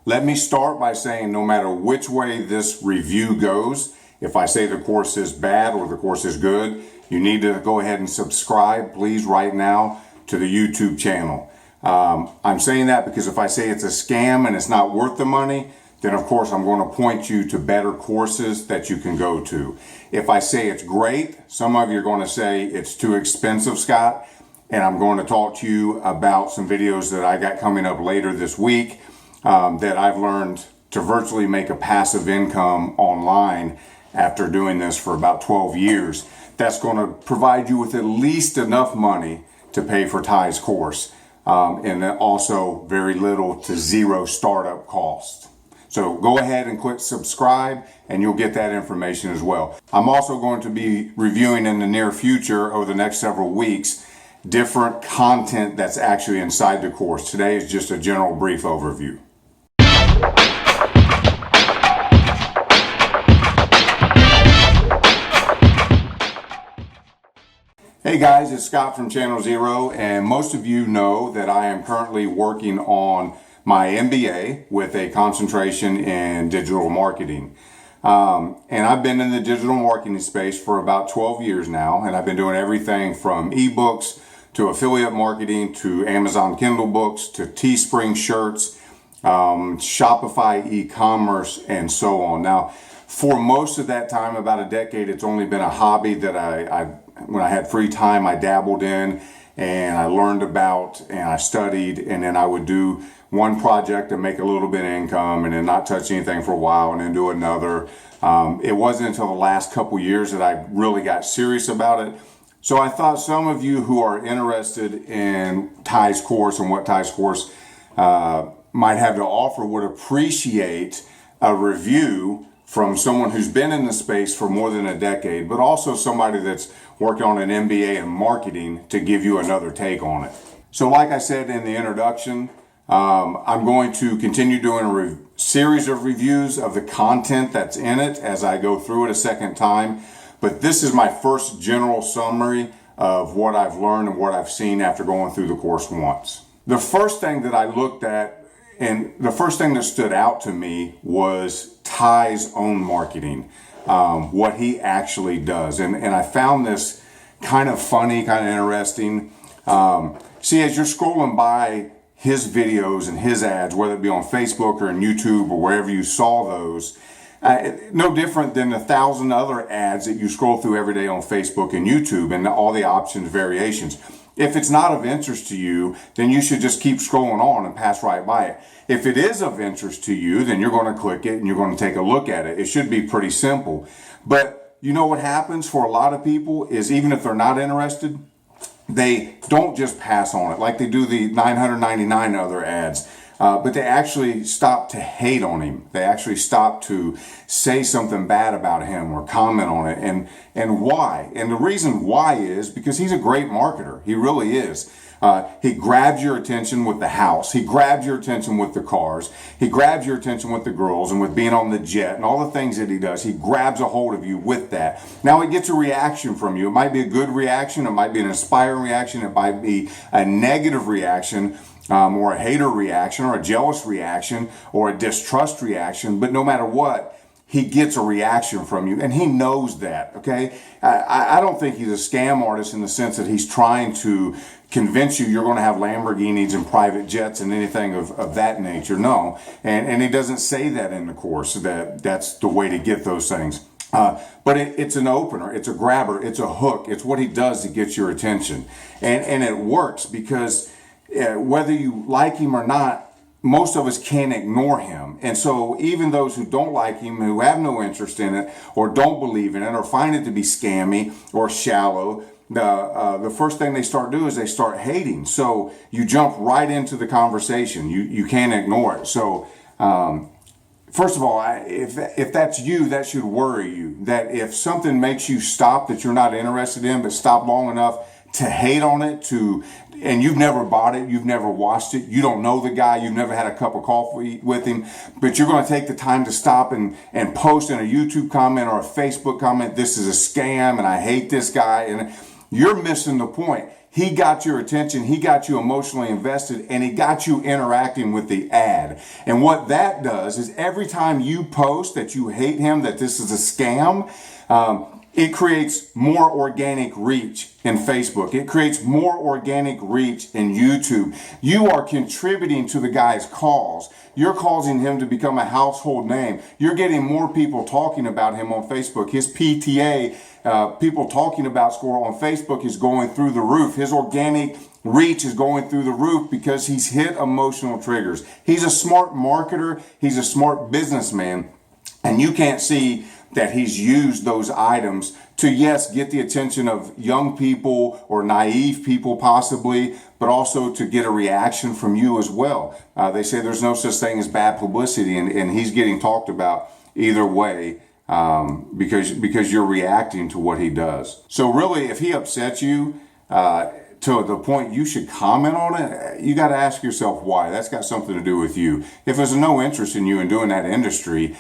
Let me start by saying no matter which way this review goes, if I say the course is bad or the course is good, you need to go ahead and subscribe, please, right now to the YouTube channel. I'm saying that because if I say it's a scam and it's not worth the money, then of course I'm going to point you to better courses that you can go to. If I say it's great, some of you are going to say it's too expensive, Scott, and I'm going to talk to you about some videos that I got coming up later this week that I've learned to virtually make a passive income online after doing this for about 12 years. That's going to provide you with at least enough money to pay for Tai's course, and then also very little to zero startup cost. So go ahead and click subscribe and you'll get that information as well. I'm also going to be reviewing in the near future, over the next several weeks, different content that's actually inside the course. Today is just a general brief overview. Hey guys, it's Scott from Channel Zero, and most of you know that I am currently working on my MBA with a concentration in digital marketing. And I've been in the digital marketing space for about 12 years now, and I've been doing everything from ebooks to affiliate marketing to Amazon Kindle books to Teespring shirts, Shopify e-commerce, and so on. Now, for most of that time, about a decade, it's only been a hobby that when I had free time, I dabbled in and I learned about and I studied, and then I would do one project to make a little bit of income and then not touch anything for a while and then do another. It wasn't until the last couple years that I really got serious about it. So I thought some of you who are interested in Tai's course and what Tai's course might have to offer would appreciate a review from someone who's been in the space for more than a decade, but also somebody that's working on an MBA in marketing to give you another take on it. So like I said in the introduction, I'm going to continue doing a series of reviews of the content that's in it as I go through it a second time. But this is my first general summary of what I've learned and what I've seen after going through the course once. The first thing that I looked at and the first thing that stood out to me was Tai's own marketing, what he actually does. And I found this kind of funny, kind of interesting. See, as you're scrolling by his videos and his ads, whether it be on Facebook or on YouTube or wherever you saw those, no different than 1,000 other ads that you scroll through every day on Facebook and YouTube and all the options, variations. If it's not of interest to you, then you should just keep scrolling on and pass right by it. If it is of interest to you, then you're going to click it and you're going to take a look at it. It should be pretty simple. But you know what happens for a lot of people is, even if they're not interested, they don't just pass on it like they do the 999 other ads. But they actually stop to hate on him. They actually stop to say something bad about him or comment on it. And why? And the reason why is because he's a great marketer. He really is. He grabs your attention with the house. He grabs your attention with the cars. He grabs your attention with the girls and with being on the jet and all the things that he does. He grabs a hold of you with that. Now it gets a reaction from you. It might be a good reaction. It might be an inspiring reaction. It might be a negative reaction. Or a hater reaction, or a jealous reaction, or a distrust reaction. But no matter what, he gets a reaction from you, and he knows that, okay? I don't think he's a scam artist in the sense that he's trying to convince you you're going to have Lamborghinis and private jets and anything of that nature. No, and he doesn't say that in the course, that's the way to get those things. But it's an opener, it's a grabber, it's a hook, it's what he does to get your attention. And it works because whether you like him or not, most of us can't ignore him. And so even those who don't like him, who have no interest in it, or don't believe in it, or find it to be scammy or shallow, the first thing they start doing is they start hating. So you jump right into the conversation. You can't ignore it. So first of all, if that's you, that should worry you. That if something makes you stop that you're not interested in, but stop long enough to hate on it, and you've never bought it, you've never watched it, you don't know the guy, you've never had a cup of coffee with him, but you're going to take the time to stop and post in a YouTube comment or a Facebook comment, this is a scam and I hate this guy, and you're missing the point. he got your attention, he got you emotionally invested, and he got you interacting with the ad. And what that does is every time you post that you hate him, that this is a scam, it creates more organic reach in Facebook. It creates more organic reach in YouTube. You are contributing to the guy's cause. You're causing him to become a household name. You're getting more people talking about him on Facebook. His PTA, people talking about Squirrel on Facebook, is going through the roof. His organic reach is going through the roof because he's hit emotional triggers. He's a smart marketer. He's a smart businessman. And you can't see that he's used those items to, yes, get the attention of young people or naive people possibly, but also to get a reaction from you as well. They say there's no such thing as bad publicity, and he's getting talked about either way because you're reacting to what he does. So really, if he upsets you to the point you should comment on it, you got to ask yourself why. That's got something to do with you. If there's no interest in you in doing that industry,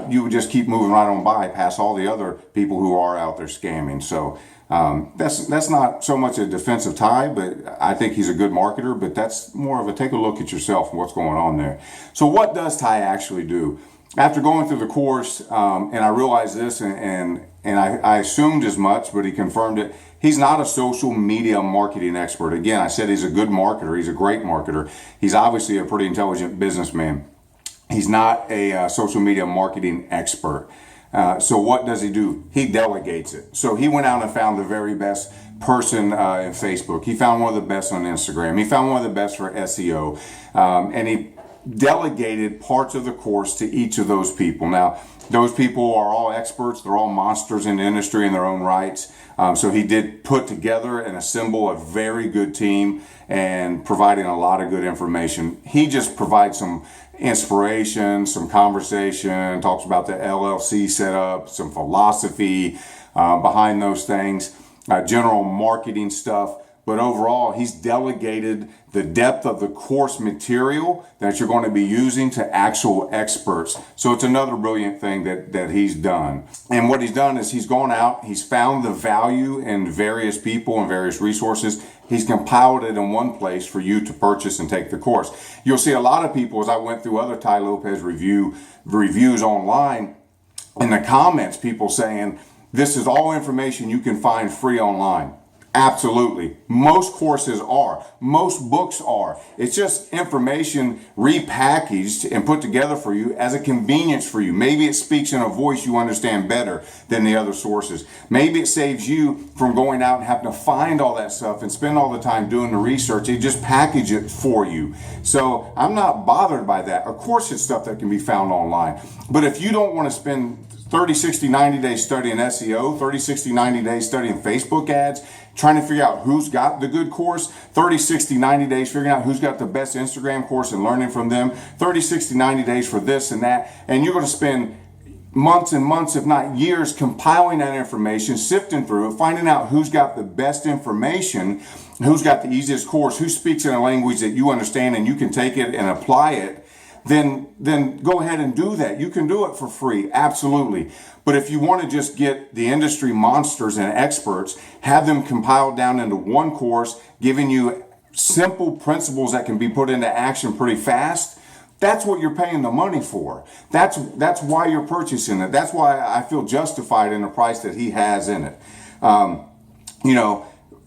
you would just keep moving right on by past all the other people who are out there scamming. So that's not so much a defense of Tai, but I think he's a good marketer, but that's more of a take a look at yourself and what's going on there. So what does Tai actually do? After going through the course, and I realized this, and I assumed as much, but he confirmed it. He's not a social media marketing expert. Again, I said he's a good marketer. He's a great marketer. He's obviously a pretty intelligent businessman. He's not a social media marketing expert. So what does he do? He delegates it. So he went out and found the very best person in Facebook. He found one of the best on Instagram. He found one of the best for SEO. And he delegated parts of the course to each of those people. Now, those people are all experts. They're all monsters in the industry in their own rights. So he did put together and assemble a very good team and providing a lot of good information. He just provides some inspiration, some conversation, talks about the LLC setup, some philosophy behind those things, general marketing stuff. But overall, he's delegated the depth of the course material that you're going to be using to actual experts. So it's another brilliant thing that he's done. And what he's done is he's gone out, he's found the value in various people and various resources. He's compiled it in one place for you to purchase and take the course. You'll see a lot of people, as I went through other Tai Lopez reviews online, in the comments, people saying, this is all information you can find free online. Absolutely. Most courses are. Most books are. It's just information repackaged and put together for you as a convenience for you. Maybe it speaks in a voice you understand better than the other sources. Maybe it saves you from going out and having to find all that stuff and spend all the time doing the research. They just package it for you. So I'm not bothered by that. Of course, it's stuff that can be found online. But if you don't want to spend 30, 60, 90 days studying SEO, 30, 60, 90 days studying Facebook ads, trying to figure out who's got the good course, 30, 60, 90 days figuring out who's got the best Instagram course and learning from them, 30, 60, 90 days for this and that, and you're going to spend months and months, if not years, compiling that information, sifting through it, finding out who's got the best information, who's got the easiest course, who speaks in a language that you understand and you can take it and apply it, then go ahead and do that. You can do it for free, absolutely. But if you want to just get the industry monsters and experts, have them compiled down into one course, giving you simple principles that can be put into action pretty fast, that's what you're paying the money for. That's why you're purchasing it. That's why I feel justified in the price that he has in it.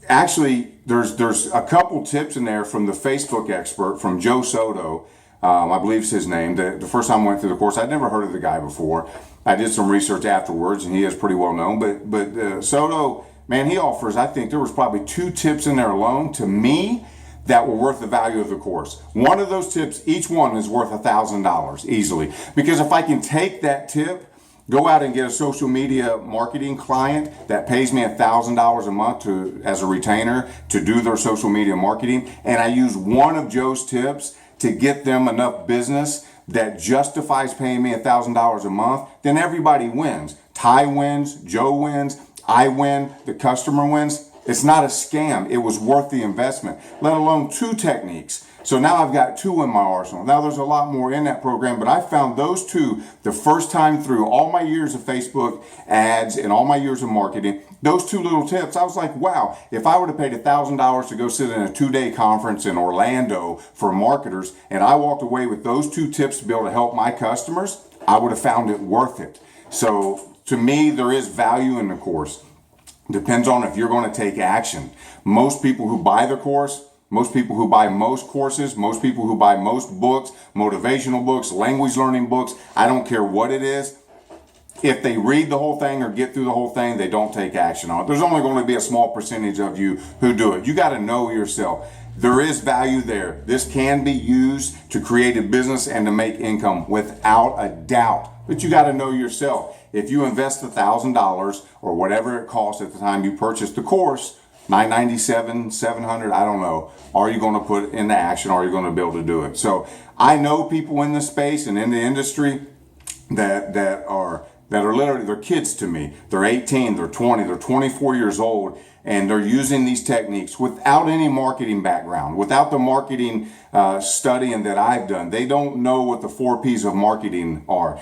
Actually, there's a couple tips in there from the Facebook expert, from Joe Soto. I believe is his name. The first time I went through the course, I'd never heard of the guy before. I did some research afterwards, and he is pretty well known. But Soto, man, he offers, I think there was probably 2 tips in there alone, to me, that were worth the value of the course. One of those tips, each one is worth $1,000 easily. Because if I can take that tip, go out and get a social media marketing client that pays me $1,000 a month as a retainer to do their social media marketing, and I use one of Joe's tips to get them enough business that justifies paying me $1,000 a month, then everybody wins. Tai wins, Joe wins, I win, the customer wins. It's not a scam. It was worth the investment, let alone 2 techniques. So now I've got 2 in my arsenal. Now there's a lot more in that program, but I found those 2 the first time through all my years of Facebook ads and all my years of marketing. Those 2 little tips, I was like, wow, if I would have paid $1,000 to go sit in a 2-day conference in Orlando for marketers, and I walked away with those 2 tips to be able to help my customers, I would have found it worth it. So to me, there is value in the course. Depends on if you're going to take action. Most people who buy the course, most people who buy most courses, most people who buy most books, motivational books, language learning books, I don't care what it is, if they read the whole thing or get through the whole thing, they don't take action on it. There's only going to be a small percentage of you who do it. You got to know yourself. There is value there. This can be used to create a business and to make income without a doubt. But you got to know yourself. If you invest $1,000 or whatever it costs at the time you purchase the course, $997, $700, I don't know. Are you going to put it into action? Or are you going to be able to do it? So I know people in the space and in the industry that are literally, they're kids to me. They're 18, they're 20, they're 24 years old, and they're using these techniques without any marketing background, without the marketing studying that I've done. They don't know what the 4 P's of marketing are.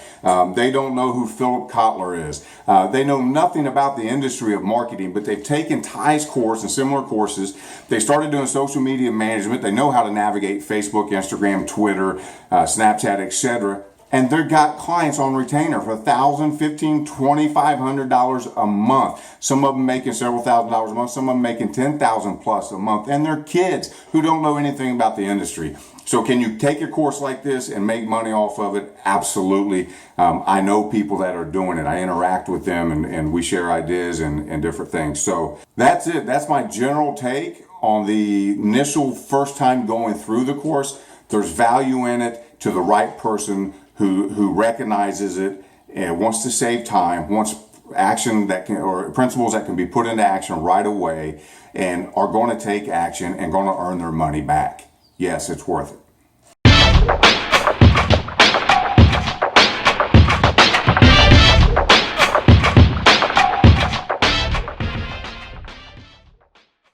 They don't know who Philip Kotler is. They know nothing about the industry of marketing, but they've taken Tai's course and similar courses. They started doing social media management. They know how to navigate Facebook, Instagram, Twitter, Snapchat, etc. And they've got clients on retainer for $1,000, $1,500, $2,500 a month. Some of them making several $1,000s a month. Some of them making $10,000 plus a month. And they're kids who don't know anything about the industry. So can you take a course like this and make money off of it? Absolutely. I know people that are doing it. I interact with them and we share ideas and different things. So that's it. That's my general take on the initial first time going through the course. There's value in it to the right person who recognizes it and wants to save time, wants action that can, or principles that can be put into action right away and are going to take action and going to earn their money back. Yes, it's worth it.